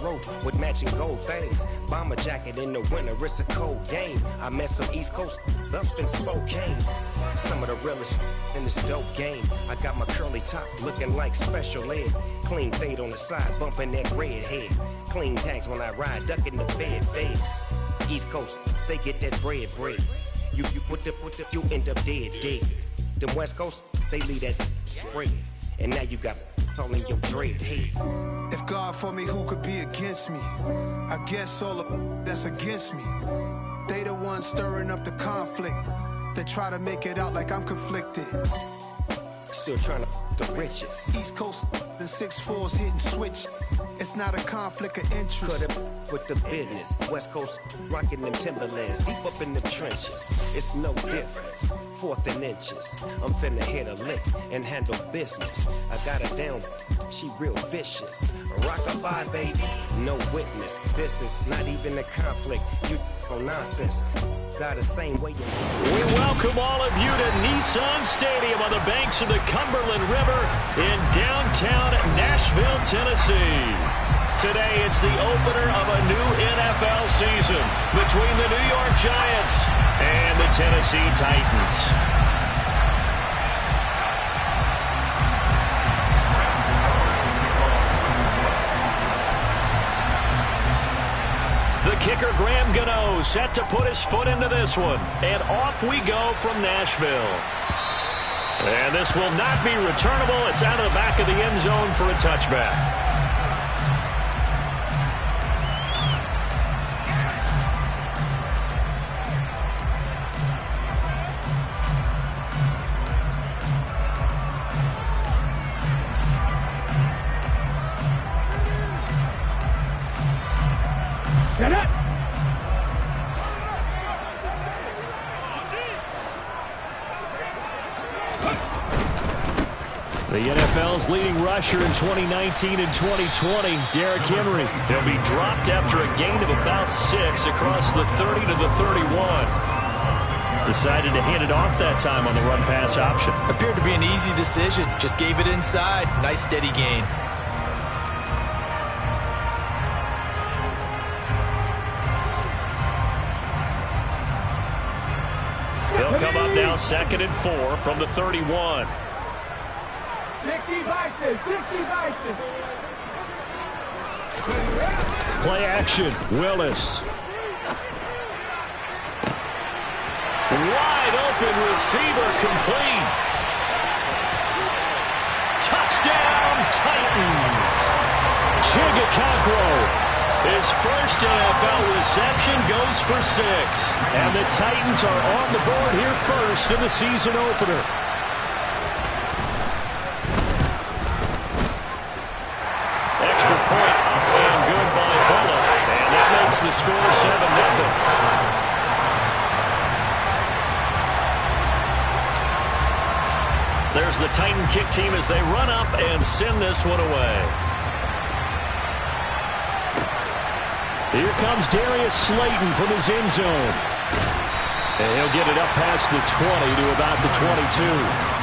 rope with matching gold things. Bomber jacket in the winter, it's a cold game. I met some East Coast up in Spokane. Some of the realest in this dope game. I got my curly top looking like special ed. Clean fade on the side, bumping that red head. Clean tags when I ride, ducking the feds. East Coast, they get that bread. You put the, you end up dead. Them West Coast, they leave that spread. And now you got all in your dread head. If God for me, who could be against me? I guess all the that's against me. They the ones stirring up the conflict. They try to make it out like I'm conflicted. Still trying to the riches. East Coast, the 6'4's hitting switch. It's not a conflict of interest. Cut it with the business. West Coast rocking them Timberlands deep up in the trenches. It's no difference. 4th and inches. I'm finna hit a lick and handle business. I got her down. She real vicious. Rock-a-bye, baby. No witness. This is not even a conflict. You on nonsense. Got the same way you. We welcome all of you to Nissan Stadium on the banks of the Cumberland River in downtown Nashville, Tennessee. Today, it's the opener of a new NFL season between the New York Giants and the Tennessee Titans. The kicker, Graham Gano, set to put his foot into this one. And off we go from Nashville. And this will not be returnable. It's out of the back of the end zone for a touchback. Get it! The NFL's leading rusher in 2019 and 2020, Derrick Henry. He'll be dropped after a gain of about 6 across the 30 to the 31. Decided to hand it off that time on the run-pass option. Appeared to be an easy decision. Just gave it inside. Nice steady gain. He'll come up now 2nd and 4 from the 31. 60 Bison, 60 Bison. Play action, Willis. Wide open receiver complete. Touchdown, Titans. Chigakakro. His first NFL reception goes for 6. And the Titans are on the board here first in the season opener. Extra point up and good by Bullock. And that makes the score 7-0. There's the Titan kick team as they run up and send this one away. Here comes Darius Slayton from his end zone. And he'll get it up past the 20 to about the 22.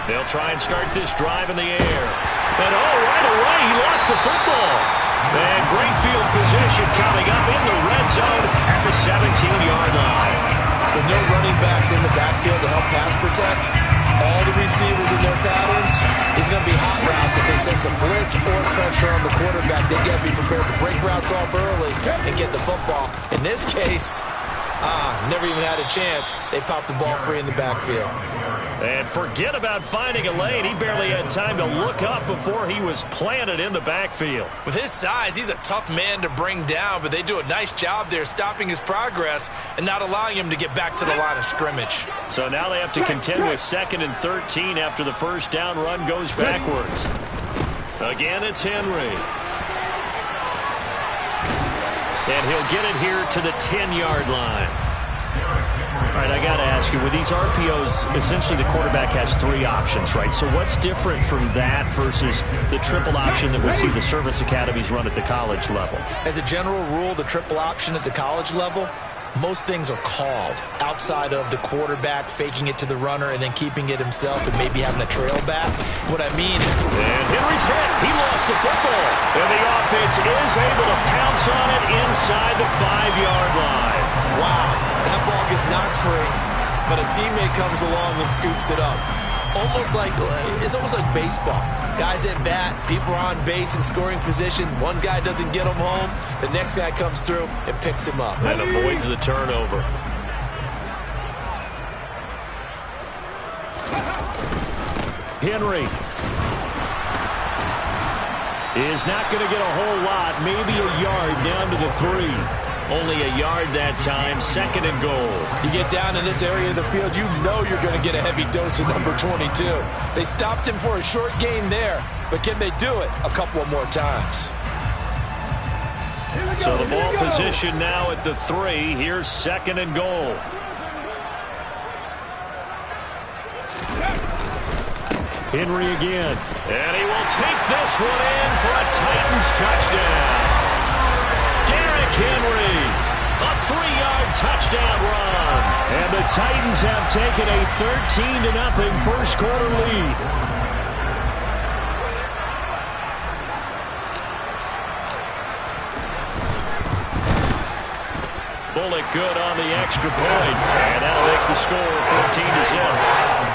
They'll try and start this drive in the air. And right away, he lost the football. And great field position coming up in the red zone at the 17-yard line. With no running backs in the backfield to help pass protect, all the receivers in their patterns is going to be hot routes if they sense a blitz or pressure on the quarterback. They got to be prepared to break routes off early and get the football. In this case, never even had a chance. They popped the ball free in the backfield. And forget about finding a lane. He barely had time to look up before he was planted in the backfield. With his size, he's a tough man to bring down, but they do a nice job there stopping his progress and not allowing him to get back to the line of scrimmage. So now they have to contend with 2nd and 13 after the first down run goes backwards. Again, it's Henry. And he'll get it here to the 10-yard line. All right, I got to ask you, with these RPOs, essentially the quarterback has 3 options, right? So what's different from that versus the triple option that we see the service academies run at the college level? As a general rule, the triple option at the college level, most things are called outside of the quarterback faking it to the runner and then keeping it himself and maybe having a trail back. What I mean... And Henry's hit. He lost the football. And the offense is able to pounce on it inside the 5-yard line. Wow, that ball gets knocked free, but a teammate comes along and scoops it up. It's almost like baseball. Guys at bat, people are on base in scoring position. One guy doesn't get him home. The next guy comes through and picks him up. And avoids the turnover. Henry is not going to get a whole lot, maybe a yard down to the 3. Only a yard that time, 2nd and goal. You get down in this area of the field, you know you're going to get a heavy dose of number 22. They stopped him for a short gain there, but can they do it a couple of more times? So the ball position now at the 3. Here's 2nd and goal. Henry again. And he will take this one in for a Titans touchdown. Derrick Henry, a 3-yard touchdown run. And the Titans have taken a 13-0 first quarter lead. Bullock good on the extra point. And that'll make the score 14-0.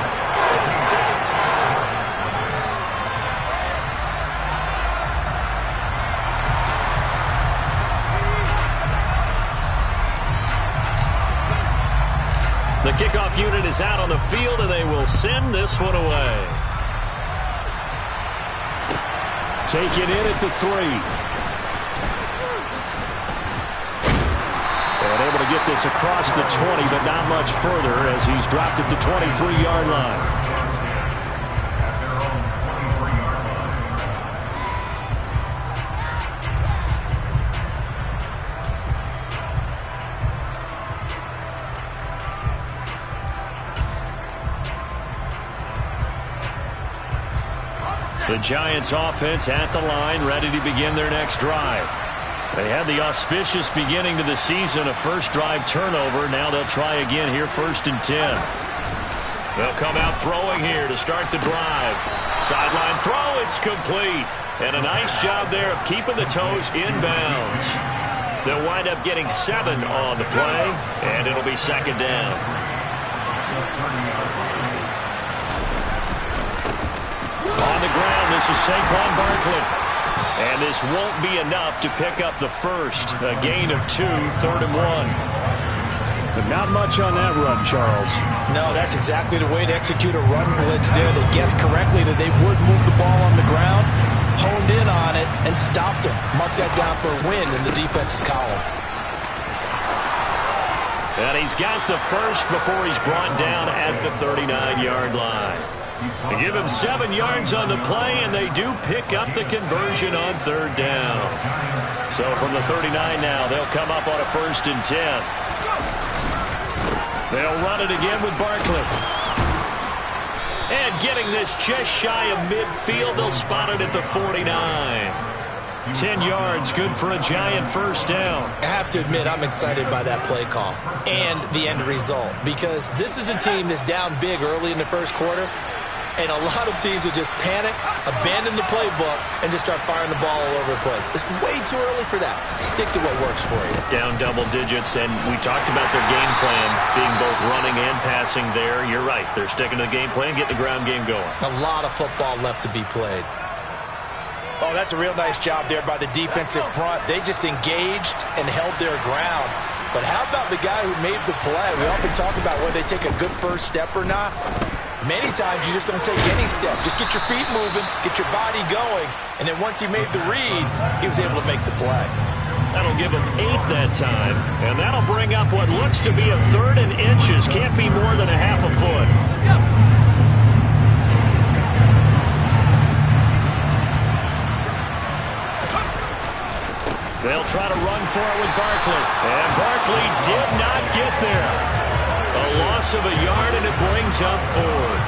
The kickoff unit is out on the field, and they will send this one away. Take it in at the 3. And able to get this across the 20, but not much further as he's dropped at the 23-yard line. The Giants offense at the line, ready to begin their next drive. They had the auspicious beginning to the season, a first drive turnover. Now they'll try again here, 1st and 10. They'll come out throwing here to start the drive. Sideline throw, it's complete. And a nice job there of keeping the toes inbounds. They'll wind up getting 7 on the play, and it'll be 2nd down. On the ground, this is Saquon Barkley. And this won't be enough to pick up the first. A gain of 2, 3rd and 1. But not much on that run, Charles. No, that's exactly the way to execute a run blitz there. They guessed correctly that they would move the ball on the ground, honed in on it, and stopped him. Mark that down for a win in the defense's column. And he's got the first before he's brought down at the 39-yard line. They give him 7 yards on the play, and they do pick up the conversion on 3rd down. So from the 39 now, they'll come up on a 1st and 10. They'll run it again with Barkley. And getting this just shy of midfield, they'll spot it at the 49. 10 yards, good for a Giant first down. I have to admit, I'm excited by that play call and the end result, because this is a team that's down big early in the first quarter, and a lot of teams will just panic, abandon the playbook, and just start firing the ball all over the place. It's way too early for that. Stick to what works for you. Down double digits, and we talked about their game plan being both running and passing there. You're right. They're sticking to the game plan, getting the ground game going. A lot of football left to be played. Oh, that's a real nice job there by the defensive front. They just engaged and held their ground. But how about the guy who made the play? We often talk about whether they take a good first step or not. Many times you just don't take any step. Just get your feet moving, get your body going, and then once he made the read, he was able to make the play. That'll give him 8 that time, and that'll bring up what looks to be a 3rd and inches. Can't be more than a half a foot. They'll try to run for it with Barkley. And Barkley did not get there. A loss of a yard, and it brings up fourth.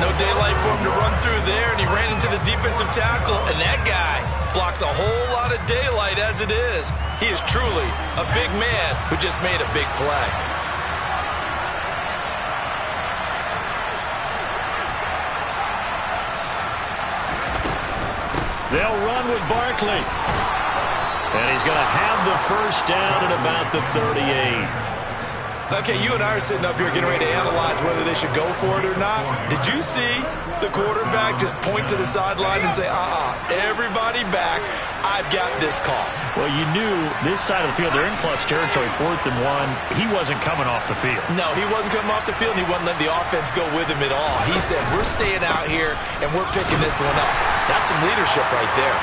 No daylight for him to run through there, and he ran into the defensive tackle, and that guy blocks a whole lot of daylight as it is. He is truly a big man who just made a big play. They'll run with Barkley. And he's going to have the first down at about the 38. Okay, you and I are sitting up here getting ready to analyze whether they should go for it or not. Did you see the quarterback just point to the sideline and say, everybody back, I've got this call? Well, you knew this side of the field, they're in plus territory, 4th and 1. He wasn't coming off the field. No, he wasn't coming off the field, and he wasn't letting the offense go with him at all. He said, we're staying out here, and we're picking this one up. That's some leadership right there.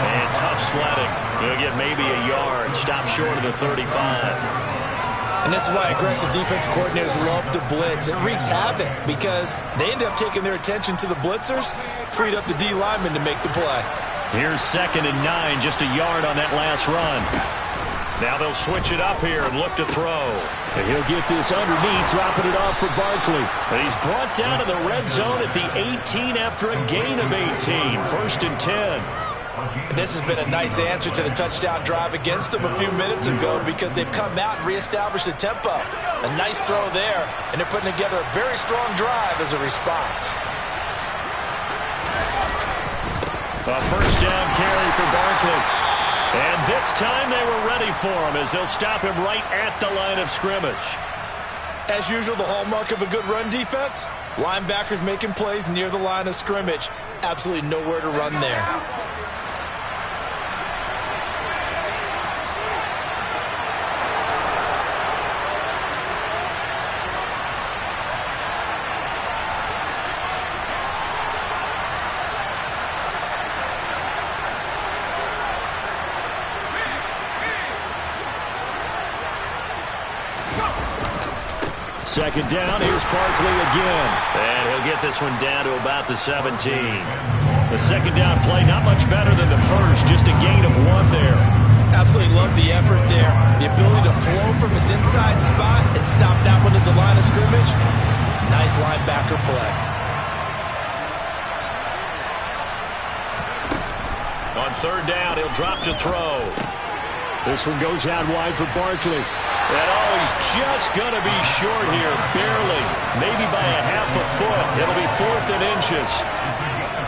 And tough sledding. He'll get maybe a yard. Stop short of the 35. And this is why aggressive defensive coordinators love to blitz. It wreaks havoc because they end up taking their attention to the blitzers, freed up the D lineman to make the play. Here's 2nd and 9, just a yard on that last run. Now they'll switch it up here and look to throw. And he'll get this underneath, dropping it off for Barkley. And he's brought down to the red zone at the 18 after a gain of 18. 1st and 10. And this has been a nice answer to the touchdown drive against them a few minutes ago because they've come out and reestablished the tempo. A nice throw there, and they're putting together a very strong drive as a response. A first down carry for Barkley. And this time they were ready for him as they'll stop him right at the line of scrimmage. As usual, the hallmark of a good run defense, linebackers making plays near the line of scrimmage. Absolutely nowhere to run there. Second down, here's Barkley again. And he'll get this one down to about the 17. The second down play, not much better than the first, just a gain of 1 there. Absolutely love the effort there. The ability to flow from his inside spot and stop that one at the line of scrimmage. Nice linebacker play. On 3rd down, he'll drop to throw. This one goes out wide for Barkley. And he's just going to be short here, barely, maybe by a half a foot. It'll be 4th and inches.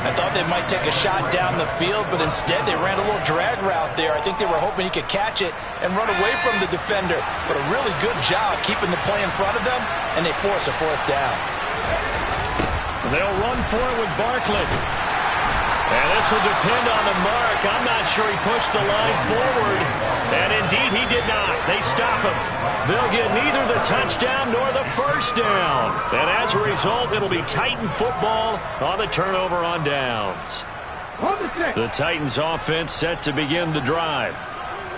I thought they might take a shot down the field, but instead they ran a little drag route there. I think they were hoping he could catch it and run away from the defender. But a really good job keeping the play in front of them, and they force a 4th down. They'll run for it with Barkley. And this will depend on the mark. I'm not sure he pushed the line forward. And indeed, he did not. They stop him. They'll get neither the touchdown nor the first down. And as a result, it'll be Titan football on the turnover on downs. The Titans offense set to begin the drive.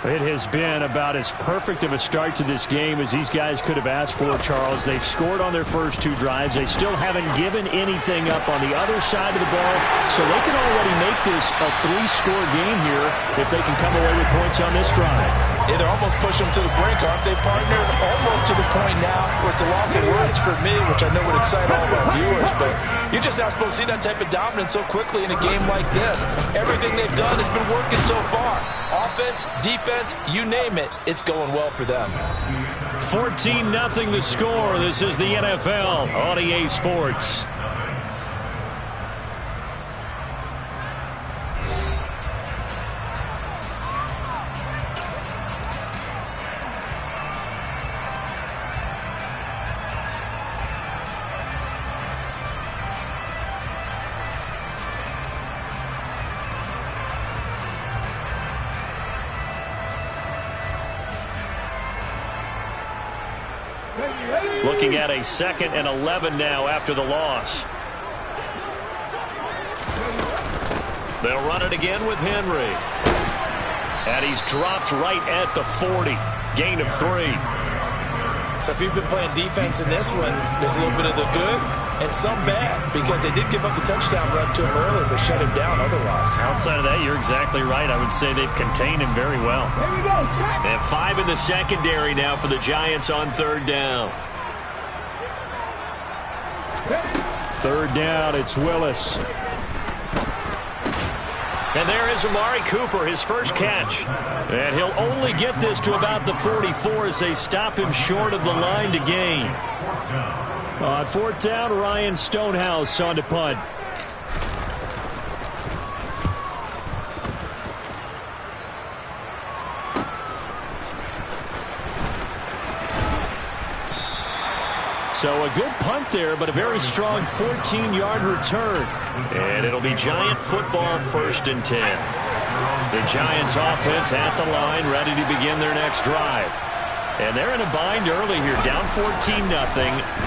It has been about as perfect of a start to this game as these guys could have asked for, Charles. They've scored on their first 2 drives. They still haven't given anything up on the other side of the ball, so they can already make this a 3-score game here if they can come away with points on this drive. Yeah, they're almost pushing them to the brink, aren't they, partner? Almost to the point now where it's a loss of words for me, which I know would excite all of our viewers, but you're just not supposed to see that type of dominance so quickly in a game like this. Everything they've done has been working so far. Offense, defense, you name it, it's going well for them. 14-0 the score. This is the NFL on EA Sports. Looking at a 2nd and 11 now after the loss. They'll run it again with Henry. And he's dropped right at the 40. Gain of 3. So if you've been playing defense in this one, there's a little bit of the good and some bad, because they did give up the touchdown run to him earlier, but shut him down otherwise. Outside of that, you're exactly right. I would say they've contained him very well. Here we go. They have 5 in the secondary now for the Giants on 3rd down. 3rd down, it's Willis. And there is Amari Cooper, his first catch. And he'll only get this to about the 44 as they stop him short of the line to gain. On 4th down, Ryan Stonehouse on to punt. So a good punt there, but a very strong 14-yard return. And it'll be Giant football, 1st and 10. The Giants offense at the line, ready to begin their next drive. And they're in a bind early here, down 14-0.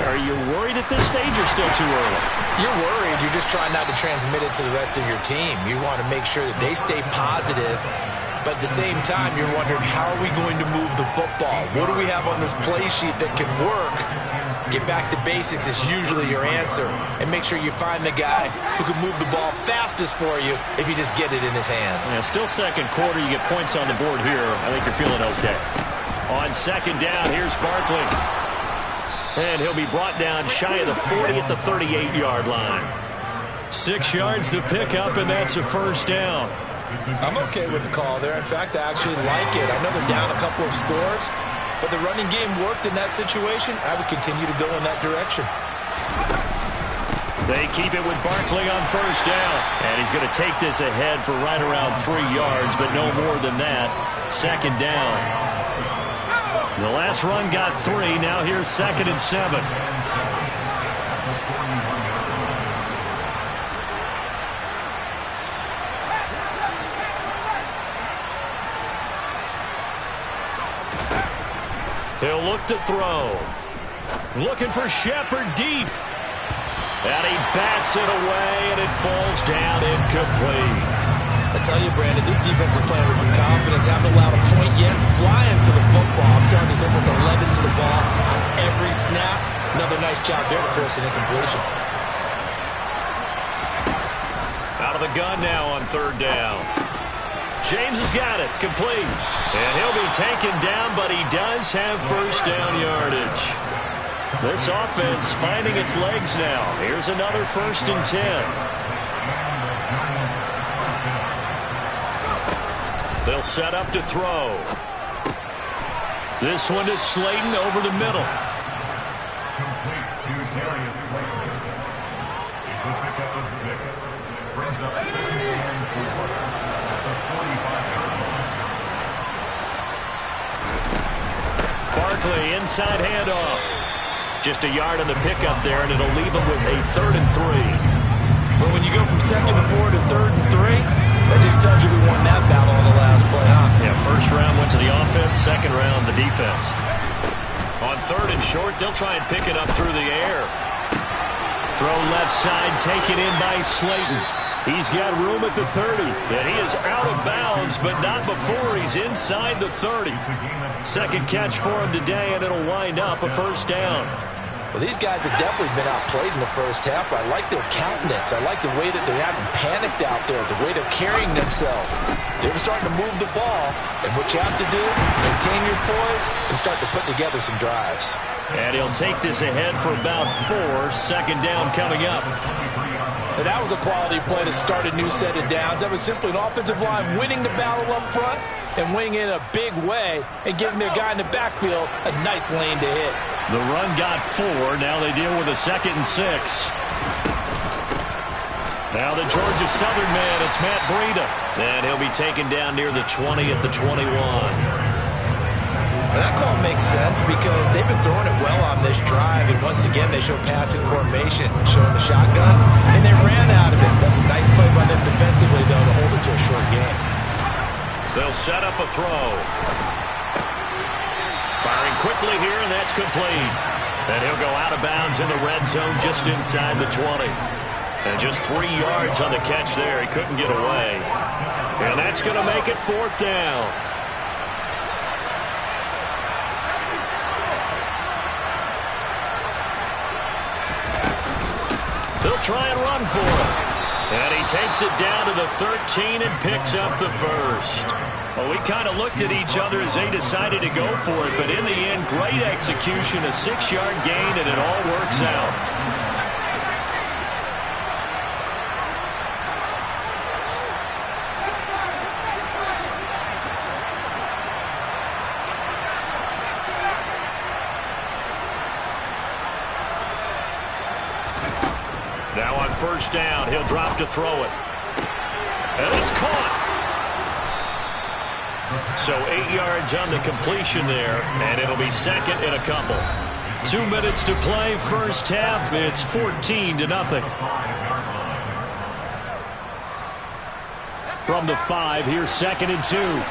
Are you worried at this stage or still too early? You're worried. You're just trying not to transmit it to the rest of your team. You want to make sure that they stay positive. But at the same time, you're wondering, how are we going to move the football? What do we have on this play sheet that can work? Get back to basics is usually your answer. And make sure you find the guy who can move the ball fastest for you if you just get it in his hands. Yeah, still 2nd quarter. You get points on the board here. I think you're feeling okay. On 2nd down, here's Barkley. And he'll be brought down shy of the 40 at the 38-yard line. 6 yards the pickup, and that's a 1st down. I'm okay with the call there. In fact, I actually like it. I know they're down a couple of scores, but the running game worked in that situation. I would continue to go in that direction. They keep it with Barkley on 1st down. And he's going to take this ahead for right around 3 yards, but no more than that. 2nd down. The last run got 3. Now here's 2nd and 7. He'll look to throw. Looking for Shepard deep. And he bats it away, and it falls down incomplete. I tell you, Brandon, this defense is playing with some confidence. Haven't allowed a point yet. Flying to the football. I'm telling you, it's almost 11 to the ball on every snap. Another nice job there to force an incompletion. Out of the gun now on 3rd down. James has got it. Complete. And he'll be taken down, but he does have 1st down yardage. This offense finding its legs now. Here's another 1st and 10. They'll set up to throw. This one to Slayton over the middle. Complete to Darius Slayton. It's a pickup of 6. Brings up 2nd and 4 at the 45-yard line. Barkley inside handoff. Just a yard on the pickup there, and it'll leave him with a 3rd and 3. But when you go from 2nd and 4 to 3rd and 3, that just tells you who won that battle on the last play, huh? Yeah, 1st round went to the offense, 2nd round the defense. On 3rd and short, they'll try and pick it up through the air. Throw left side, taken in by Slayton. He's got room at the 30, and he is out of bounds, but not before he's inside the 30. 2nd catch for him today, and it'll wind up a 1st down. Well, these guys have definitely been outplayed in the 1st half. I like their countenance. I like the way that they haven't panicked out there, the way they're carrying themselves. They're starting to move the ball, and what you have to do, maintain your poise and start to put together some drives. And he'll take this ahead for about 4. 2nd down coming up. And that was a quality play to start a new set of downs. That was simply an offensive line winning the battle up front and winning in a big way and giving their guy in the backfield a nice lane to hit. The run got 4. Now they deal with a 2nd and 6. Now the Georgia Southern man, it's Matt Breida. And he'll be taken down near the 20 at the 21. Well, that call makes sense because they've been throwing it well on this drive. And once again, they show passing formation, showing the shotgun. And they ran out of it. That's a nice play by them defensively, though, to hold it to a short game. They'll set up a throw. Firing quickly here, and that's complete. And he'll go out of bounds in the red zone just inside the 20. And just 3 yards on the catch there. He couldn't get away. And that's going to make it 4th down. try and run for it. And he takes it down to the 13 and picks up the first. Well, we kind of looked at each other as they decided to go for it, but in the end, great execution, a 6-yard gain, and it all works out. Now on first down, he'll drop to throw it. And it's caught. So 8 yards on the completion there, and it'll be second in a couple. 2 minutes to play, first half. It's 14-0. From the 5, here's 2nd and 2.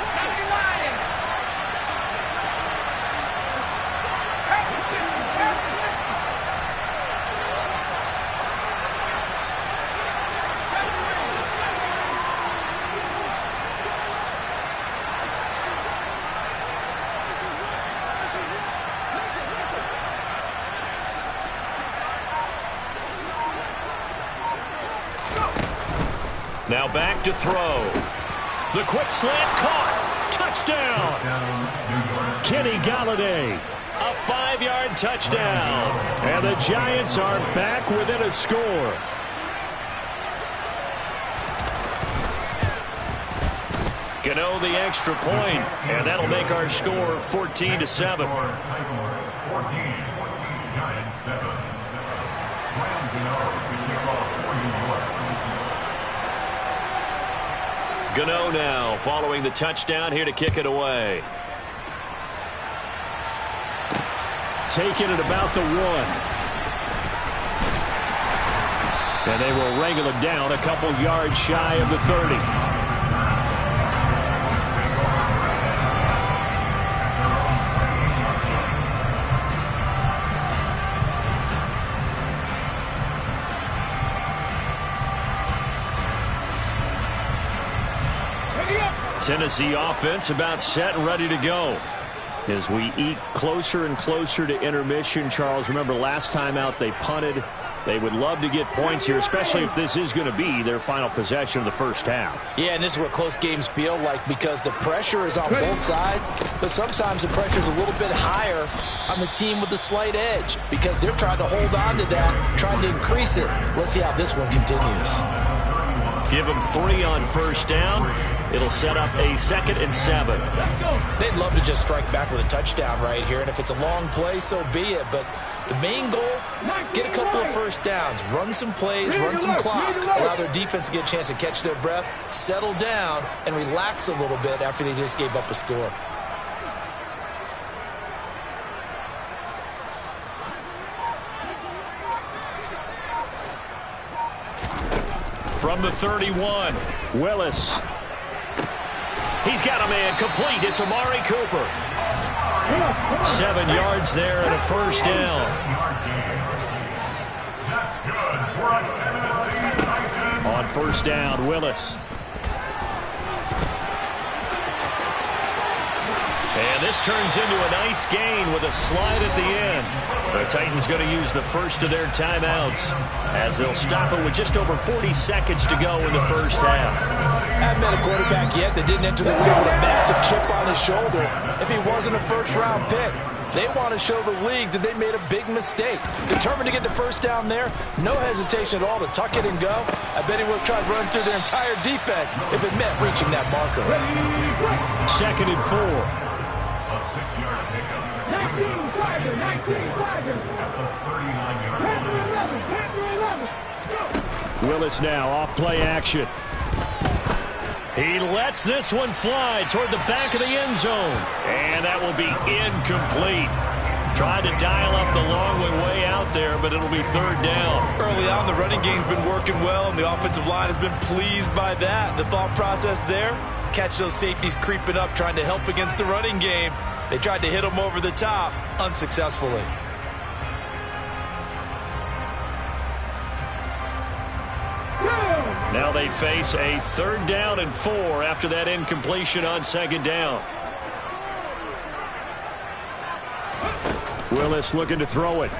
Now back to throw. The quick slant caught. Touchdown. Kenny Golladay. A 5-yard touchdown. And the Giants are back within a score. Gano the extra point, and that'll make our score 14-7. 14, Giants 7. Graham Gano to kick off for New York. Gano now following the touchdown here to kick it away. Taking it about the 1. And they will wrangle it down a couple yards shy of the 30. Tennessee offense about set and ready to go. As we eke closer and closer to intermission, Charles, remember last time out they punted. They would love to get points here, especially if this is going to be their final possession of the first half. Yeah, and this is what close games feel like because the pressure is on both sides, but sometimes the pressure is a little bit higher on the team with the slight edge because they're trying to hold on to that, trying to increase it. Let's see how this one continues. Give them 3 on first down. It'll set up a 2nd and 7. They'd love to just strike back with a touchdown right here, and if it's a long play, so be it. But the main goal, get a couple of first downs, run some plays, run some clock, allow their defense to get a chance to catch their breath, settle down, and relax a little bit after they just gave up a score. From the 31, Willis. He's got a man complete. It's Amari Cooper. 7 yards there and a first down. That's good for a Tennessee Titan. On first down, Willis. And this turns into a nice gain with a slide at the end. The Titans going to use the first of their timeouts as they'll stop it with just over 40 seconds to go in the first half. Haven't met a quarterback yet that didn't enter the league with a massive chip on his shoulder. If he wasn't a first-round pick, they want to show the league that they made a big mistake. Determined to get the first down there, no hesitation at all to tuck it and go. I bet he would have tried running through their entire defense if it meant reaching that marker. 2nd and 4. A 6-yard pickup. 19 flagger. At the 39-yard line. Willis now off play action. He lets this one fly toward the back of the end zone. And that will be incomplete. Tried to dial up the long way out there, but it'll be 3rd down. Early on, the running game's been working well, and the offensive line has been pleased by that. The thought process there, catch those safeties creeping up, trying to help against the running game. They tried to hit them over the top, unsuccessfully. Now they face a 3rd down and 4 after that incompletion on 2nd down. Willis looking to throw it.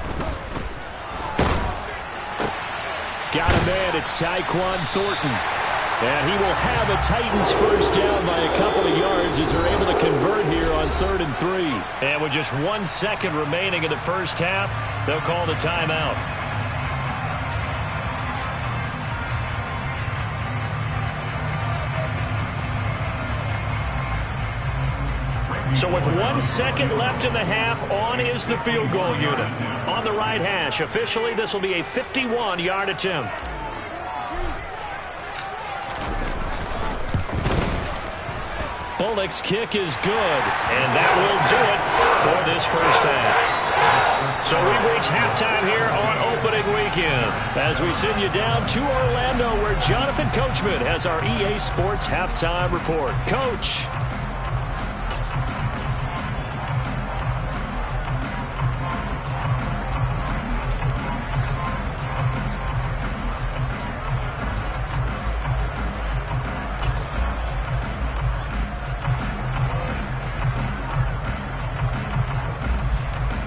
Got a man. It's Tyquan Thornton. And he will have a Titans first down by a couple of yards as they're able to convert here on 3rd and 3. And with just 1 second remaining in the first half, they'll call the timeout. So with 1 second left in the half, on is the field goal unit. On the right hash, officially this will be a 51-yard attempt. Bullock's kick is good, and that will do it for this first half. So we've reached halftime here on opening weekend as we send you down to Orlando where Jonathan Coachman has our EA Sports halftime report. Coach.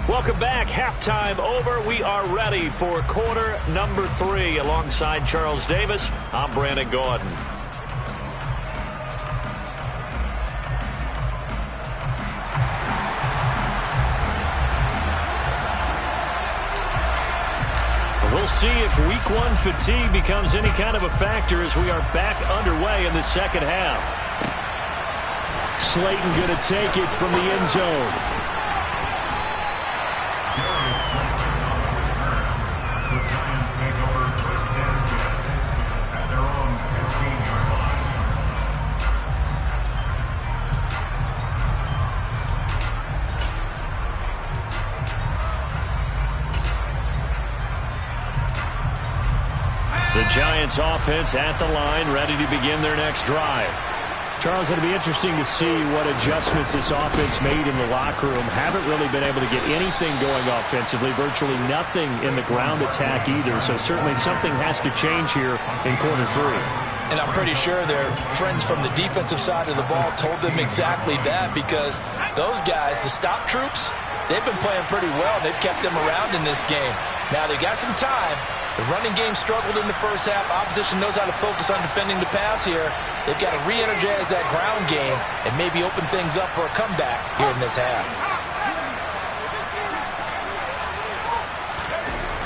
Welcome back. Halftime over. We are ready for quarter number 3. Alongside Charles Davis, I'm Brandon Gaudin. We'll see if week 1 fatigue becomes any kind of a factor as we are back underway in the second half. Slayton going to take it from the end zone. The Giants offense at the line, ready to begin their next drive. Charles, it'll be interesting to see what adjustments this offense made in the locker room. Haven't really been able to get anything going offensively, virtually nothing in the ground attack either. So certainly something has to change here in quarter 3. And I'm pretty sure their friends from the defensive side of the ball told them exactly that, because those guys, the stop troops, they've been playing pretty well. They've kept them around in this game. Now they got some time. The running game struggled in the first half. Opposition knows how to focus on defending the pass here. They've got to re-energize that ground game and maybe open things up for a comeback here in this half.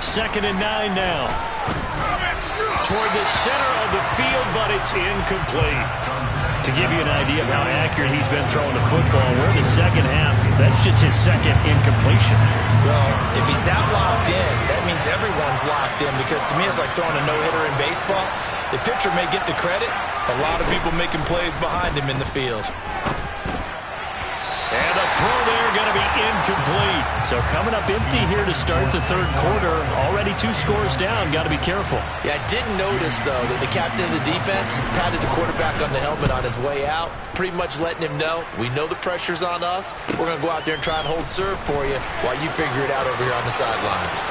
2nd and 9 now. Toward the center of the field, but it's incomplete. To give you an idea of how accurate he's been throwing the football, we're in the second half. That's just his second incompletion. Well, if he's that locked in, that means everyone's locked in, because to me it's like throwing a no-hitter in baseball. The pitcher may get the credit, a lot of people making plays behind him in the field. And the throw there going to be incomplete. So coming up empty here to start the 3rd quarter. Already 2 scores down. Got to be careful. Yeah, I did notice, though, that the captain of the defense patted the quarterback on the helmet on his way out, pretty much letting him know, we know the pressure's on us. We're going to go out there and try and hold serve for you while you figure it out over here on the sidelines.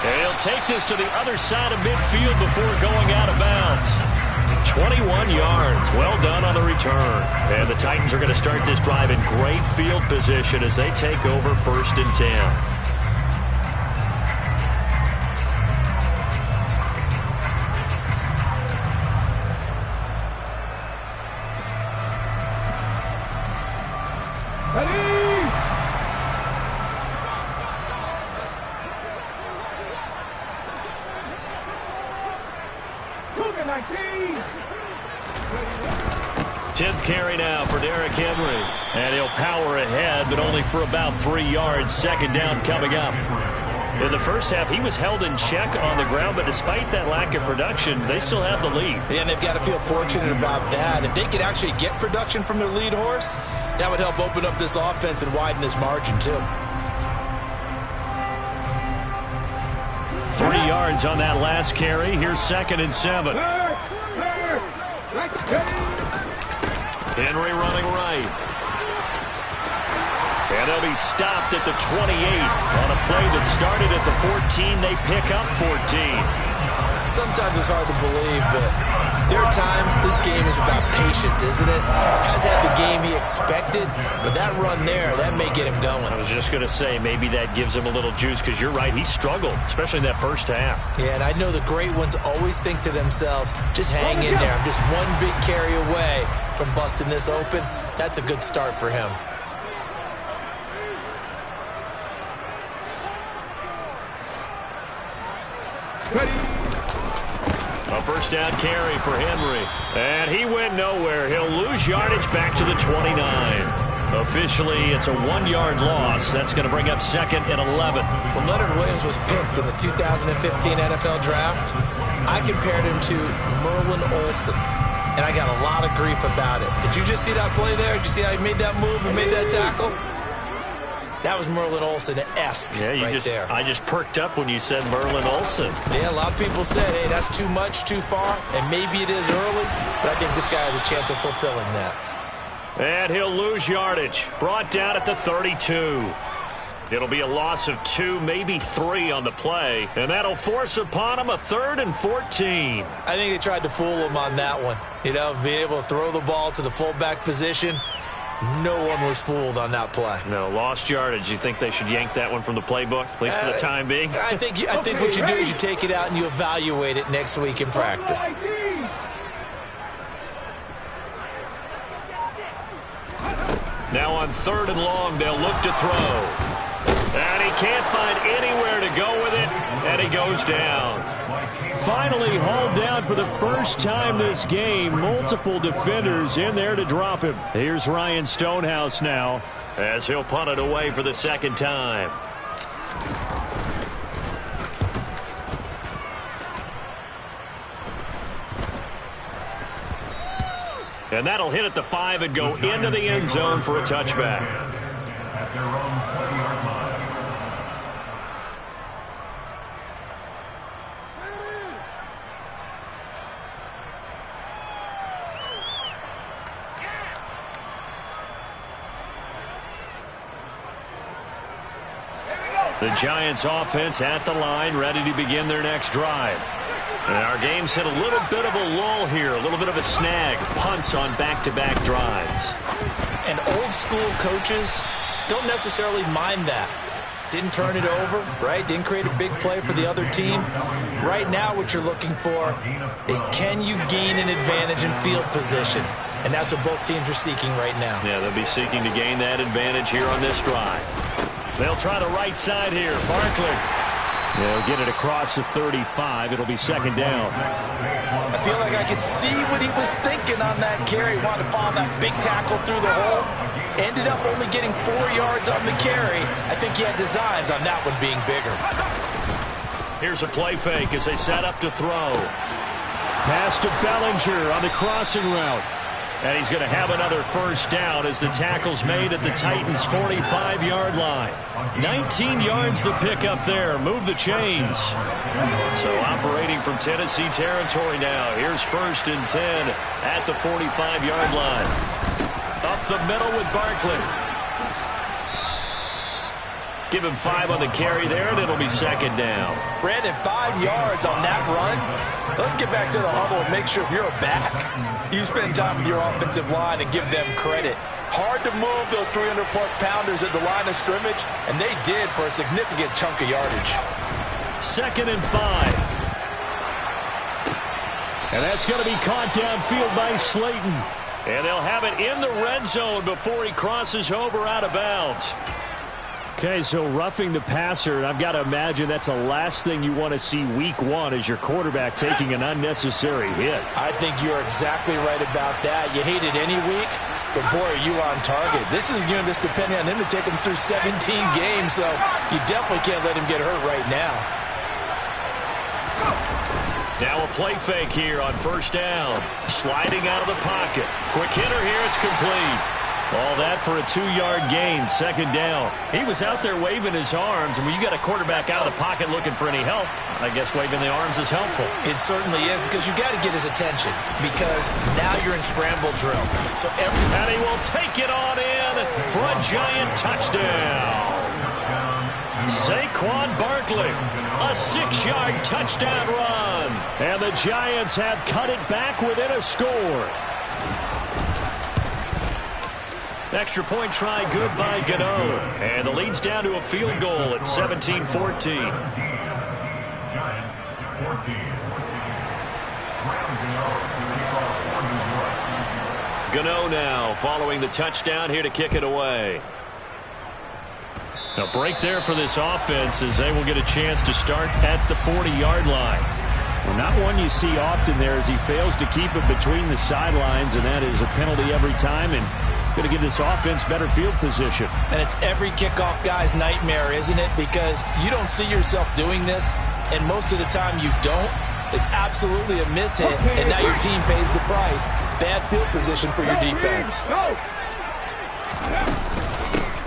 And he'll take this to the other side of midfield before going out of bounds. 21 yards. Well done on the return. And the Titans are going to start this drive in great field position as they take over 1st and 10. Carry now for Derrick Henry. And he'll power ahead, but only for about 3 yards. 2nd down coming up. In the first half, he was held in check on the ground, but despite that lack of production, they still have the lead. Yeah, and they've got to feel fortunate about that. If they could actually get production from their lead horse, that would help open up this offense and widen this margin, too. 3 yards on that last carry. Here's 2nd and 7. Henry running right. And they'll be stopped at the 28. On a play that started at the 14, they pick up 14. Sometimes it's hard to believe, but there are times this game is about patience, isn't it? Has had the game he expected, but that run there, that may get him going. I was just going to say, maybe that gives him a little juice, because you're right, he struggled, especially in that first half. Yeah, and I know the great ones always think to themselves, just hang in there. I'm just one big carry away from busting this open. That's a good start for him. A first down carry for Henry. And he went nowhere. He'll lose yardage back to the 29. Officially, it's a 1-yard loss. That's going to bring up 2nd and 11. When Leonard Williams was picked in the 2015 NFL Draft, I compared him to Merlin Olsen, and I got a lot of grief about it. Did you just see that play there? Did you see how he made that move and made that tackle? That was Merlin Olsen-esque there. I just perked up when you said Merlin Olsen. Yeah, a lot of people said, hey, that's too much, too far, and maybe it is early, but I think this guy has a chance of fulfilling that. And he'll lose yardage. Brought down at the 32. It'll be a loss of 2, maybe 3 on the play, and that'll force upon him a 3rd and 14. I think they tried to fool him on that one. You know, being able to throw the ball to the fullback position. No one was fooled on that play. No, lost yardage. You think they should yank that one from the playbook, at least for the time being? I think what you do is you take it out and you evaluate it next week in practice. Now on 3rd and long, they'll look to throw. And he can't find anywhere to go with it, and he goes down. Finally hauled down for the first time this game. Multiple defenders in there to drop him. Here's Ryan Stonehouse now, as he'll punt it away for the 2nd time. And that'll hit at the 5 and go into the end zone for a touchback. At their own 20-yard line. The Giants offense at the line, ready to begin their next drive. And our game's hit a little bit of a lull here, a little bit of a snag. Punts on back-to-back drives. And old school coaches don't necessarily mind that. Didn't turn it over, right? Didn't create a big play for the other team. Right now what you're looking for is, can you gain an advantage in field position? And that's what both teams are seeking right now. Yeah, they'll be seeking to gain that advantage here on this drive. They'll try the right side here. Barkley. They'll get it across the 35. It'll be 2nd down. I feel like I could see what he was thinking on that carry. Wanted to find that big tackle through the hole. Ended up only getting 4 yards on the carry. I think he had designs on that one being bigger. Here's a play fake as they set up to throw. Pass to Bellinger on the crossing route. And he's going to have another first down as the tackle's made at the Titans' 45-yard line. 19 yards to pick up there. Move the chains. So operating from Tennessee territory now. Here's 1st and 10 at the 45-yard line. Up the middle with Barkley. Give him 5 on the carry there, and it'll be 2nd down. Brandon, 5 yards on that run. Let's get back to the huddle and make sure if you're a back, you spend time with your offensive line and give them credit. Hard to move those 300-plus pounders at the line of scrimmage, and they did for a significant chunk of yardage. 2nd and 5. And that's going to be caught downfield by Slayton. And they'll have it in the red zone before he crosses over out of bounds. Okay, so roughing the passer, and I've got to imagine that's the last thing you want to see week 1 as your quarterback taking an unnecessary hit. I think you're exactly right about that. You hate it any week, but boy, are you on target. This is going to just depending on him to take him through 17 games, so you definitely can't let him get hurt right now. Now a play fake here on 1st down. Sliding out of the pocket. Quick hitter here, it's complete. All that for a 2-yard gain, 2nd down. He was out there waving his arms, and when you got a quarterback out of the pocket looking for any help, I guess waving the arms is helpful. It certainly is, because you got to get his attention, because now you're in scramble drill. So and he will take it on in for a Giant touchdown. Saquon Barkley, a 6-yard touchdown run. And the Giants have cut it back within a score. Extra point try good by Gano. And the lead's down to a field goal at 17-14. Giants 14. Gano now following the touchdown here to kick it away. A break there for this offense as they will get a chance to start at the 40-yard line. Well, not one you see often there as he fails to keep it between the sidelines, and that is a penalty every time and going to give this offense better field position. And it's every kickoff guy's nightmare, isn't it? Because you don't see yourself doing this, and most of the time you don't. It's absolutely a mishit, and now your team pays the price. Bad field position for your defense.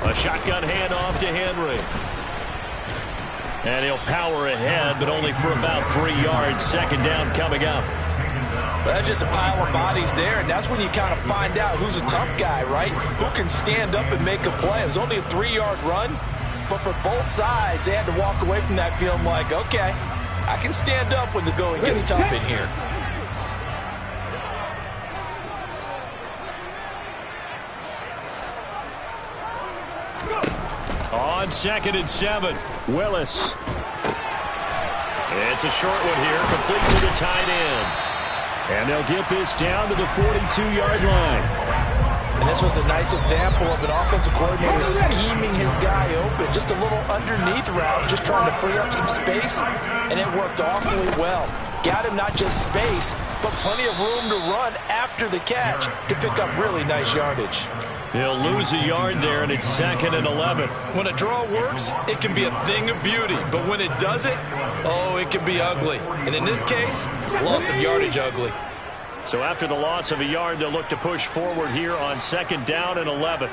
A shotgun handoff to Henry. And he'll power ahead, but only for about 3 yards. Second down coming up. Well, that's just a pile of bodies there, and that's when you kind of find out who's a tough guy, right? Who can stand up and make a play. It was only a 3-yard run, but for both sides, they had to walk away from that feeling like, okay, I can stand up when the going gets tough in here. On 2nd and 7, Willis. It's a short one here, complete to the tight end. And they'll get this down to the 42-yard line. And this was a nice example of an offensive coordinator scheming his guy open. Just a little underneath route, just trying to free up some space, and it worked awfully well. Got him not just space, but plenty of room to run after the catch to pick up really nice yardage. He'll lose a yard there, and it's 2nd and 11. When a draw works, it can be a thing of beauty. But when it doesn't, oh, it can be ugly. And in this case, loss of yardage ugly. So after the loss of a yard, they'll look to push forward here on 2nd down and 11.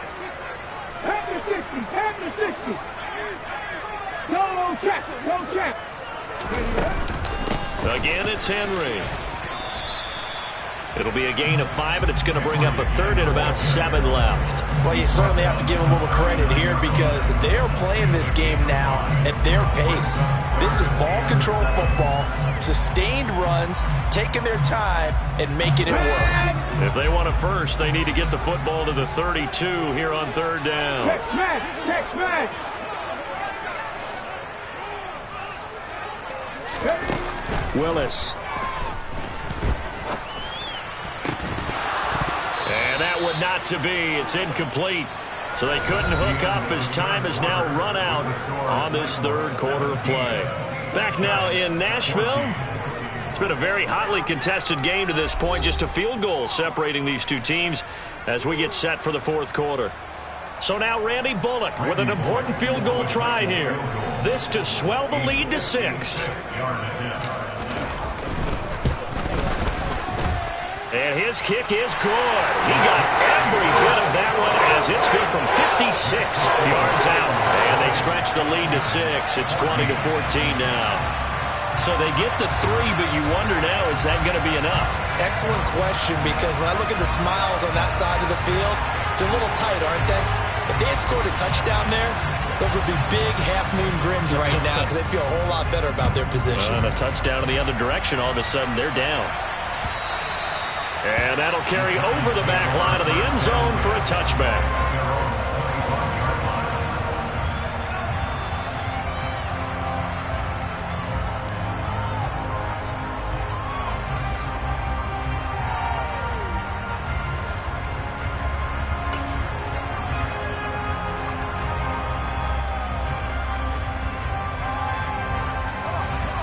Back to 60, back to 60. No check, no check. Again, it's Henry. It'll be a gain of 5, and it's going to bring up a 3rd and about 7 left. Well, you certainly have to give a little credit here because they are playing this game now at their pace. This is ball control football, sustained runs, taking their time, and making it work. If they want a first, they need to get the football to the 32 here on 3rd down. Check smash. Willis. And that would not to be. It's incomplete. So they couldn't hook up as time has now run out on this 3rd quarter of play. Back now in Nashville. It's been a very hotly contested game to this point. Just a field goal separating these two teams as we get set for the 4th quarter. So now Randy Bullock with an important field goal try here. This to swell the lead to 6. And his kick is good. He got every bit of that one as it's good from 56 yards out. And they stretch the lead to 6. It's 20-14 now. So they get the 3, but you wonder now, is that going to be enough? Excellent question, because when I look at the smiles on that side of the field, they're a little tight, aren't they? If they had scored a touchdown there, those would be big half-moon grins right now because they feel a whole lot better about their position. And a touchdown in the other direction, all of a sudden they're down. And that'll carry over the back line of the end zone for a touchback.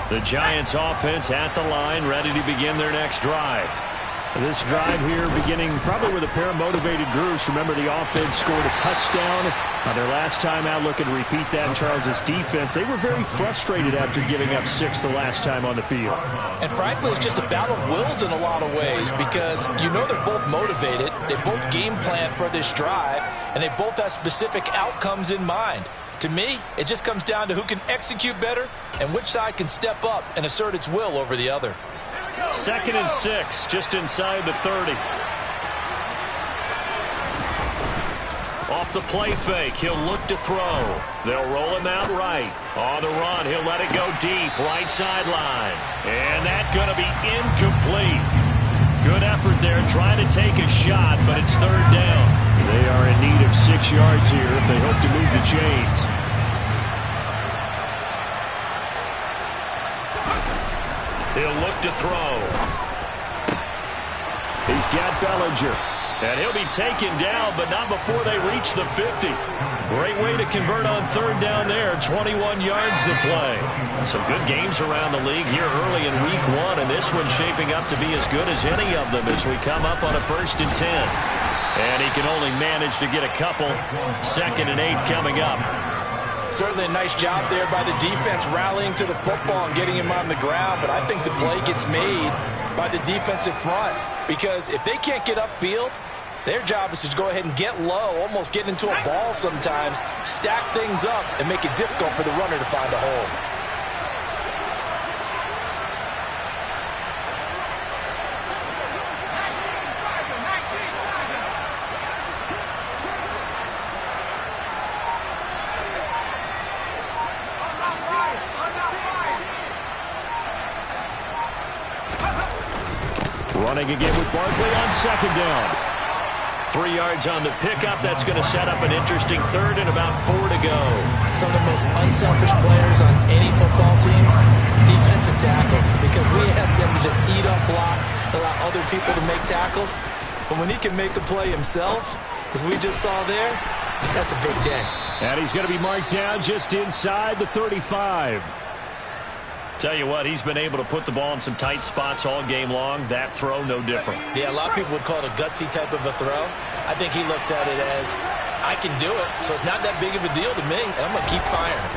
The Giants offense at the line, ready to begin their next drive. This drive here beginning probably with a pair of motivated groups. Remember, the offense scored a touchdown on their last time out. Looking to repeat that in Charles' defense. They were very frustrated after giving up 6 the last time on the field. And frankly, it's just a battle of wills in a lot of ways because you know they're both motivated. They both game plan for this drive, and they both have specific outcomes in mind. To me, it just comes down to who can execute better and which side can step up and assert its will over the other. 2nd and 6, just inside the 30. Off the play fake, he'll look to throw. They'll roll him out right. On the run, he'll let it go deep, right sideline. And that's going to be incomplete. Good effort there, trying to take a shot, but it's third down. They are in need of 6 yards here if they hope to move the chains. He'll look to throw. He's got Bellinger. And he'll be taken down, but not before they reach the 50. Great way to convert on third down there. 21 yards to play. Some good games around the league here early in week 1, and this one's shaping up to be as good as any of them as we come up on a 1st and 10. And he can only manage to get a couple. 2nd and 8 coming up. Certainly a nice job there by the defense rallying to the football and getting him on the ground, but I think the play gets made by the defensive front, because if they can't get upfield, their job is to go ahead and get low, almost get into a ball sometimes, stack things up, and make it difficult for the runner to find a hole. Running again with Barkley on 2nd down. 3 yards on the pickup. That's going to set up an interesting 3rd and about 4 to go. Some of the most unselfish players on any football team, defensive tackles, because we ask them to just eat up blocks, allow other people to make tackles. But when he can make a play himself, as we just saw there, that's a big day. And he's going to be marked down just inside the 35. Tell you what, he's been able to put the ball in some tight spots all game long. That throw, no different. Yeah, a lot of people would call it a gutsy type of a throw. I think he looks at it as, I can do it, so it's not that big of a deal to me, and I'm going to keep firing.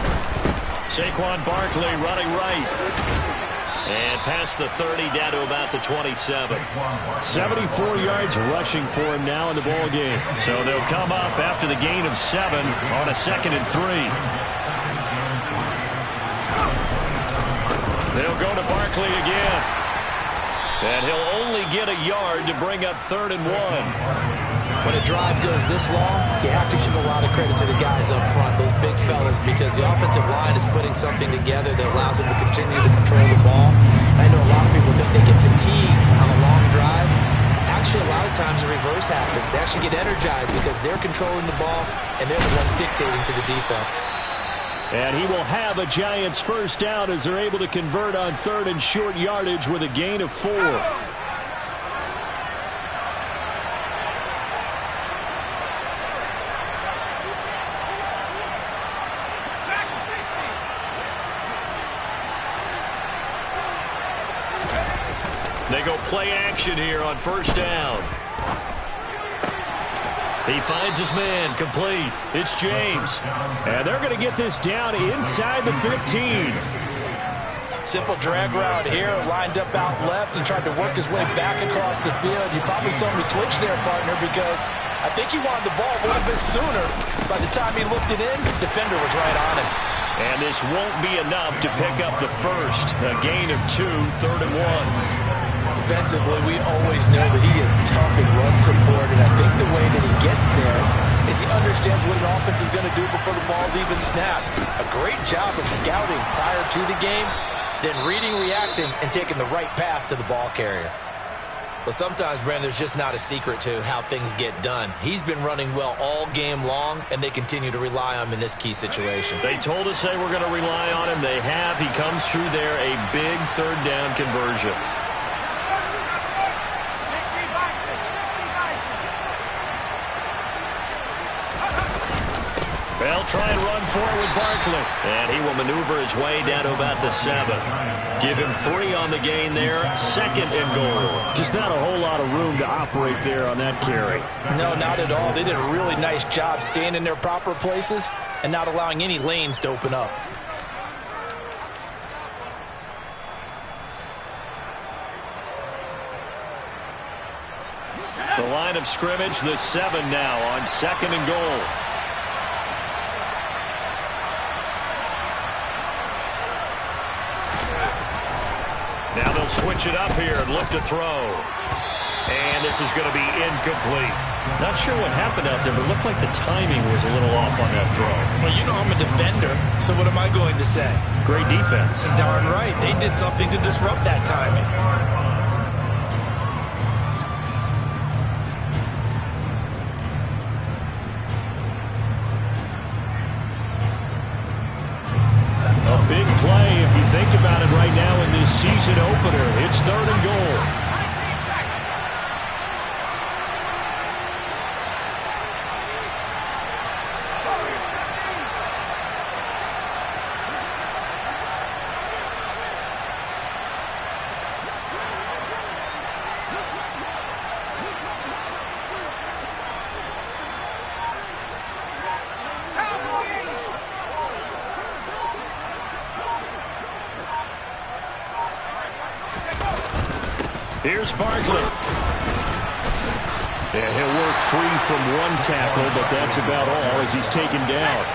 Saquon Barkley running right. And past the 30, down to about the 27. 74 yards rushing for him now in the ball game. So they'll come up after the gain of 7 on a 2nd and 3. They'll go to Barkley again. And he'll only get a yard to bring up 3rd and 1. When a drive goes this long, you have to give a lot of credit to the guys up front, those big fellas, because the offensive line is putting something together that allows them to continue to control the ball. I know a lot of people think they get fatigued on a long drive. Actually, a lot of times the reverse happens. They actually get energized because they're controlling the ball, and they're the ones dictating to the defense. And he will have a Giants 1st down as they're able to convert on 3rd and short yardage with a gain of 4. They go play action here on 1st down. He finds his man, complete. It's James. And they're going to get this down inside the 15. Simple drag route here, lined up out left and tried to work his way back across the field. You probably saw me twitch there, partner, because I think he wanted the ball a little bit sooner. By the time he looked it in, the defender was right on him. And this won't be enough to pick up the 1st. A gain of 2, 3rd and 1. Defensively, we always know that he is tough in run support, and I think the way that he gets there is he understands what an offense is going to do before the ball's even snapped. A great job of scouting prior to the game, then reading, reacting, and taking the right path to the ball carrier. But sometimes, Brandon, there's just not a secret to how things get done. He's been running well all game long, and they continue to rely on him in this key situation. They told us they were going to rely on him. They have. He comes through there, a big 3rd down conversion. They'll try and run forward with Barkley. And he will maneuver his way down to about the 7. Give him 3 on the gain there. 2nd and goal. Just not a whole lot of room to operate there on that carry. No, not at all. They did a really nice job staying in their proper places and not allowing any lanes to open up. The line of scrimmage, the 7 now on 2nd and goal. Now they'll switch it up here and look to throw. And this is going to be incomplete. Not sure what happened out there, but it looked like the timing was a little off on that throw. Well, you know I'm a defender, so what am I going to say? Great defense. Darn right. They did something to disrupt that timing. A big play, if you think about it right now in this season opener. It's 3rd and goal. Here's Barkley. And he'll work free from one tackle, but that's about all as he's taken down.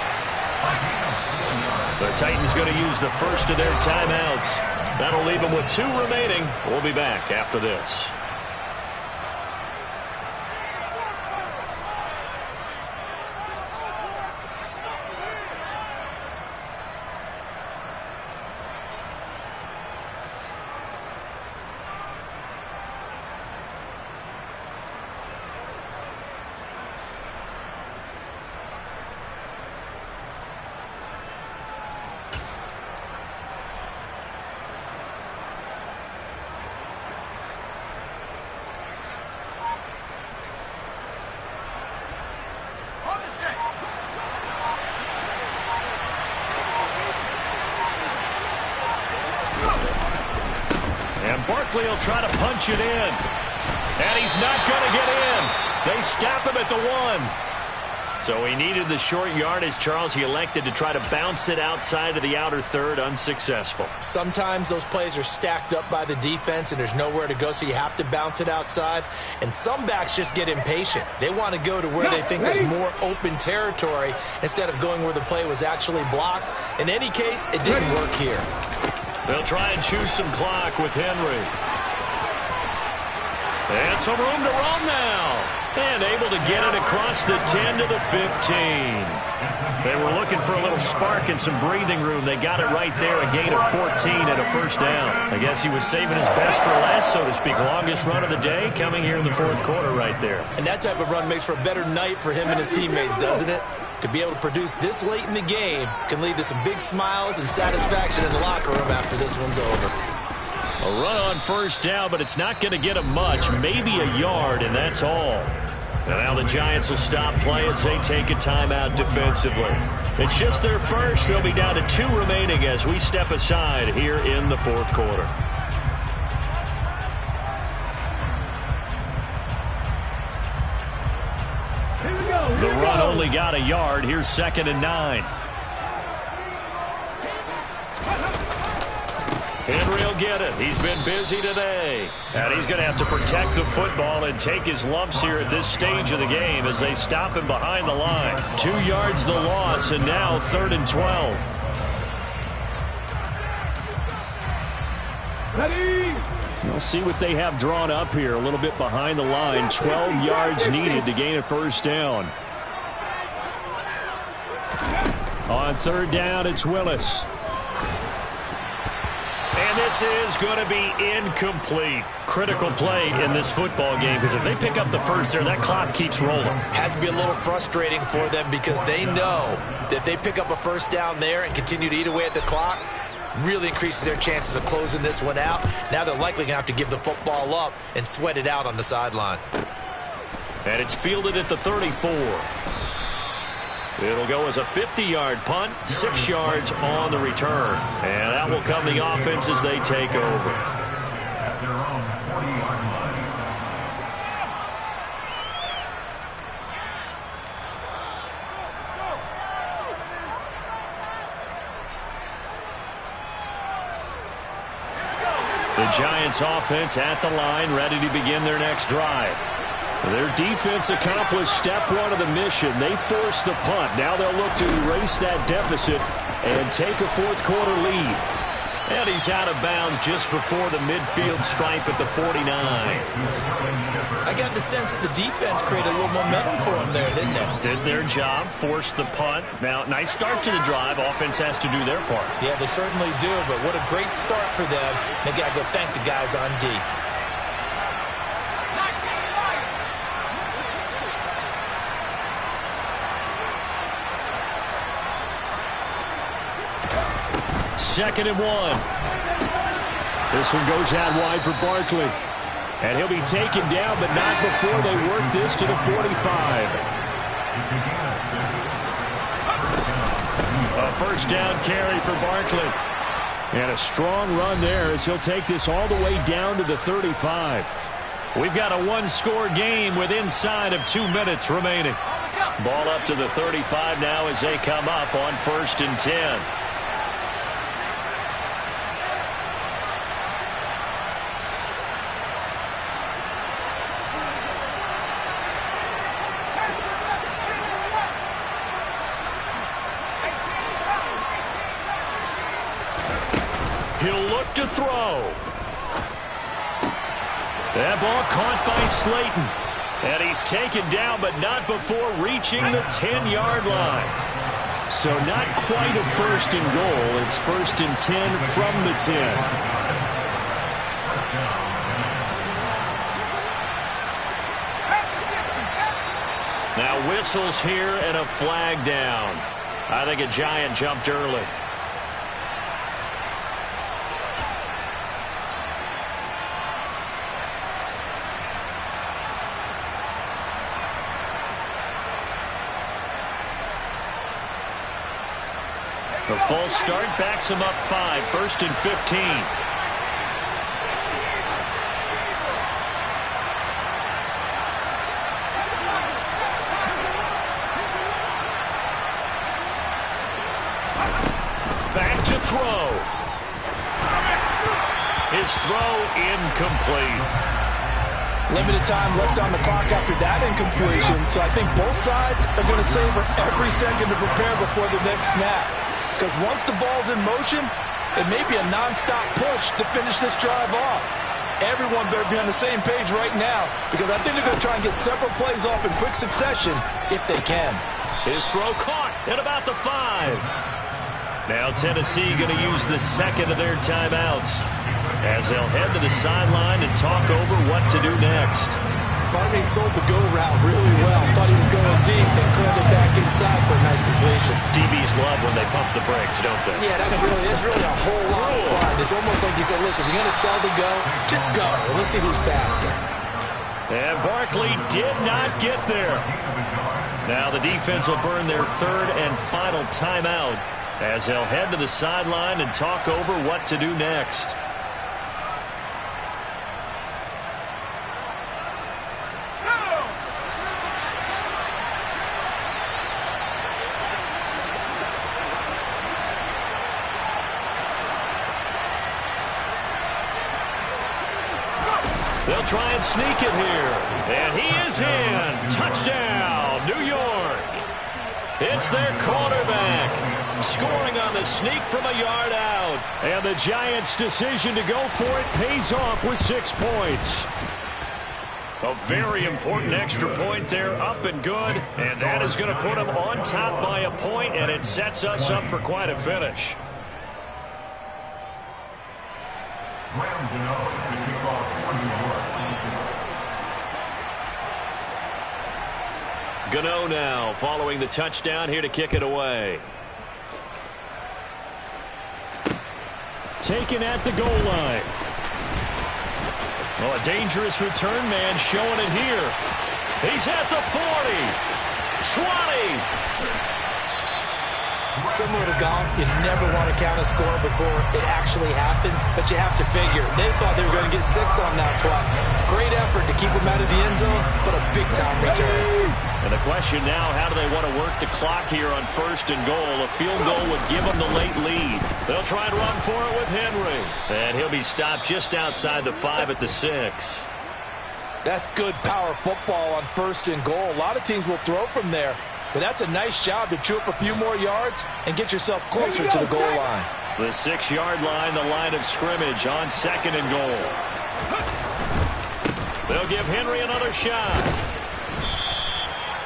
The Titans going to use the first of their timeouts. That'll leave them with 2 remaining. We'll be back after this. Barkley will try to punch it in. And he's not going to get in. They stop him at the 1. So he needed the short yardage, Charles. He elected to try to bounce it outside of the outer third, unsuccessful. Sometimes those plays are stacked up by the defense and there's nowhere to go, so you have to bounce it outside. And some backs just get impatient. They want to go to where they think there's more open territory instead of going where the play was actually blocked. In any case, it didn't work here. They'll try and choose some clock with Henry. And some room to run now. And able to get it across the 10 to the 15. They were looking for a little spark and some breathing room. They got it right there, a gain of 14 and a first down. I guess he was saving his best for last, so to speak. Longest run of the day coming here in the fourth quarter right there. And that type of run makes for a better night for him and his teammates, doesn't it? To be able to produce this late in the game can lead to some big smiles and satisfaction in the locker room after this one's over. A run on first down, but it's not going to get him much. Maybe a yard, and that's all. And now the Giants will stop play as they take a timeout defensively. It's just their first. They'll be down to 2 remaining as we step aside here in the fourth quarter. The run only got a yard. Here's 2nd and 9. Henry will get it. He's been busy today. And he's going to have to protect the football and take his lumps here at this stage of the game as they stop him behind the line. 2 yards the loss, and now 3rd and 12. We'll see what they have drawn up here. A little bit behind the line. 12 yards needed to gain a first down. On 3rd down, it's Willis. And this is going to be incomplete. Critical play in this football game, because if they pick up the first there, that clock keeps rolling. Has to be a little frustrating for them because they know that if they pick up a first down there and continue to eat away at the clock, really increases their chances of closing this one out. Now they're likely going to have to give the football up and sweat it out on the sideline. And it's fielded at the 34. It'll go as a 50-yard punt, 6 yards on the return. And that will come the offense as they take over. At their own 40-yard line. The Giants offense at the line, ready to begin their next drive. Their defense accomplished step 1 of the mission. They forced the punt. Now they'll look to erase that deficit and take a fourth quarter lead. And he's out of bounds just before the midfield stripe at the 49. I got the sense that the defense created a little momentum for them there, didn't they? Did their job, forced the punt. Now, nice start to the drive. Offense has to do their part. Yeah, they certainly do, but what a great start for them. They got to go thank the guys on D. Second and 1. This one goes out wide for Barkley. And he'll be taken down, but not before they work this to the 45. A first down carry for Barkley. And a strong run there as he'll take this all the way down to the 35. We've got a one-score game with inside of 2 minutes remaining. Ball up to the 35 now as they come up on 1st and 10. He'll look to throw. That ball caught by Slayton. And he's taken down, but not before reaching the 10-yard line. So not quite a 1st and goal. It's 1st and 10 from the 10. Now whistles here and a flag down. I think a Giant jumped early. The false start backs him up 5, 1st and 15. Back to throw. His throw incomplete. Limited time left on the clock after that incompletion, so I think both sides are going to savor every second to prepare before the next snap. Because once the ball's in motion, it may be a non-stop push to finish this drive off. Everyone better be on the same page right now, because I think they're going to try and get several plays off in quick succession if they can. His throw caught at about the 5. Now Tennessee going to use the second of their timeouts as they'll head to the sideline and talk over what to do next. Barney sold the go route really well. Thought he was going deep, then curled it back inside for a nice completion. DBs love when they pump the brakes, don't they? Yeah, that's really a whole lot of fun. It's almost like he said, listen, if you're going to sell the go, just go. Let's see who's faster. And Barkley did not get there. Now the defense will burn their 3rd and final timeout as they'll head to the sideline and talk over what to do next. They'll try and sneak it here. And he is in. Touchdown, New York. It's their quarterback scoring on the sneak from a yard out. And the Giants' decision to go for it pays off with 6 points. A very important extra point there, up and good. And that is going to put them on top by a point, and it sets us up for quite a finish. Gano now following the touchdown here to kick it away. Taken at the goal line. Well, a dangerous return man showing it here. He's at the 40, 20. Similar to golf, you never want to count a score before it actually happens, but you have to figure. They thought they were going to get 6 on that play. Great effort to keep them out of the end zone, but a big-time return. And the question now, how do they want to work the clock here on 1st and goal? A field goal would give them the late lead. They'll try and run for it with Henry. And he'll be stopped just outside the 5 at the 6. That's good power football on 1st and goal. A lot of teams will throw from there. But that's a nice job to chew up a few more yards and get yourself closer to the goal line. The 6-yard line, the line of scrimmage on 2nd and goal. They'll give Henry another shot.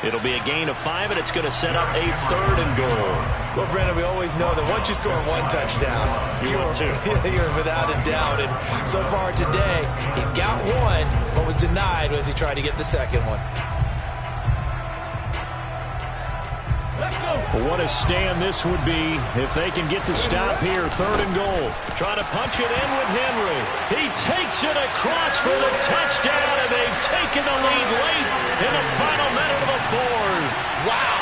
It'll be a gain of 5, and it's going to set up a 3rd and goal. Well, Brandon, we always know that once you score 1 touchdown, you're without a doubt. And so far today, he's got 1, but was denied as he tried to get the 2nd one. Well, what a stand this would be if they can get the stop here. 3rd and goal. Trying to punch it in with Henry. He takes it across for the touchdown, and they've taken the lead late in the final minute of the 4th. Wow.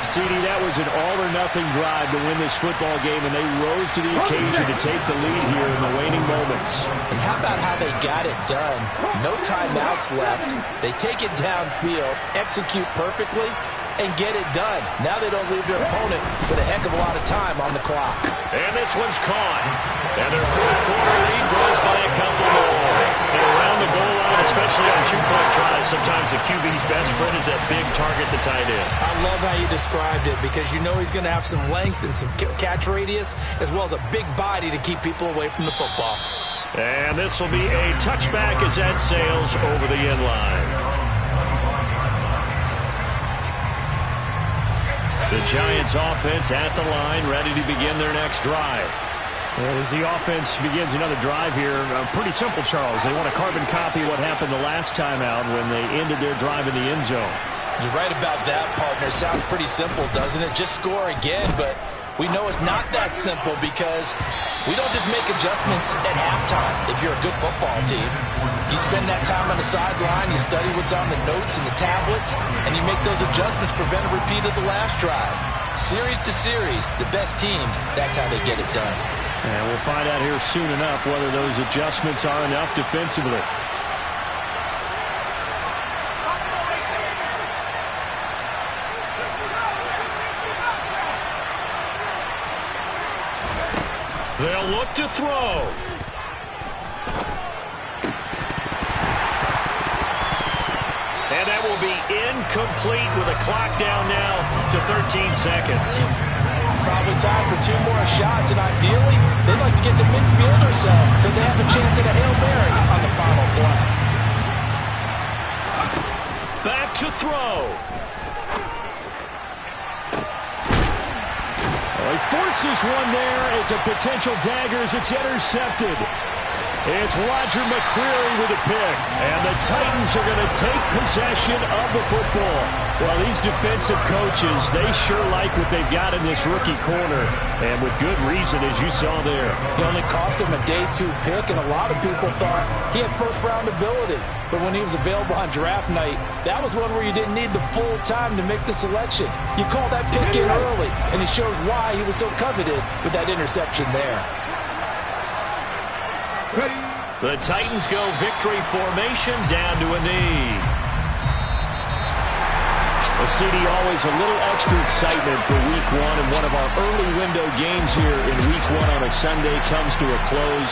CD, that was an all-or-nothing drive to win this football game, and they rose to the occasion to take the lead here in the waning moments. And how about how they got it done? No timeouts left. They take it downfield, execute perfectly, and get it done. Now they don't leave their opponent with a heck of a lot of time on the clock. And this one's caught. And their 4th quarter lead grows by a couple more. And around the goal line, especially on 2-point tries, sometimes the QB's best friend is that big target, the tight end. I love how you described it because you know he's going to have some length and some catch radius as well as a big body to keep people away from the football. And this will be a touchback as that sails over the end line. The Giants offense at the line, ready to begin their next drive. As the offense begins another drive here, pretty simple, Charles. They want to carbon copy what happened the last time out when they ended their drive in the end zone. You're right about that, partner. Sounds pretty simple, doesn't it? Just score again, but we know it's not that simple because we don't just make adjustments at halftime if you're a good football team. You spend that time on the sideline, you study what's on the notes and the tablets, and you make those adjustments, prevent a repeat of the last drive. Series to series, the best teams, that's how they get it done. And we'll find out here soon enough whether those adjustments are enough defensively. They'll look to throw. And that will be incomplete with a clock down now to 13 seconds. Probably time for 2 more shots, and ideally, they'd like to get to midfield or so they have a chance at a Hail Mary on the final play. Back to throw. Well, he forces one there. It's a potential dagger as it's intercepted. It's Roger McCreary with a pick. And the Titans are going to take possession of the football. Well, these defensive coaches, they sure like what they've got in this rookie corner. And with good reason, as you saw there. He only cost him a day 2 pick, and a lot of people thought he had first-round ability. But when he was available on draft night, that was one where you didn't need the full time to make the selection. You call that pick in early, and it shows why he was so coveted with that interception there. The Titans go victory formation down to a knee. Well, CD, always a little extra excitement for Week 1, and one of our early window games here in Week 1 on a Sunday comes to a close.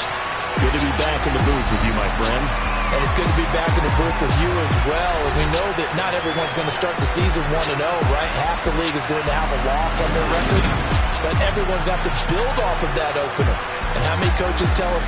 Good to be back in the booth with you, my friend. And it's good to be back in the booth with you as well. And we know that not everyone's going to start the season 1-0, right? Half the league is going to have a loss on their record. But everyone's got to build off of that opener. And how many coaches tell us,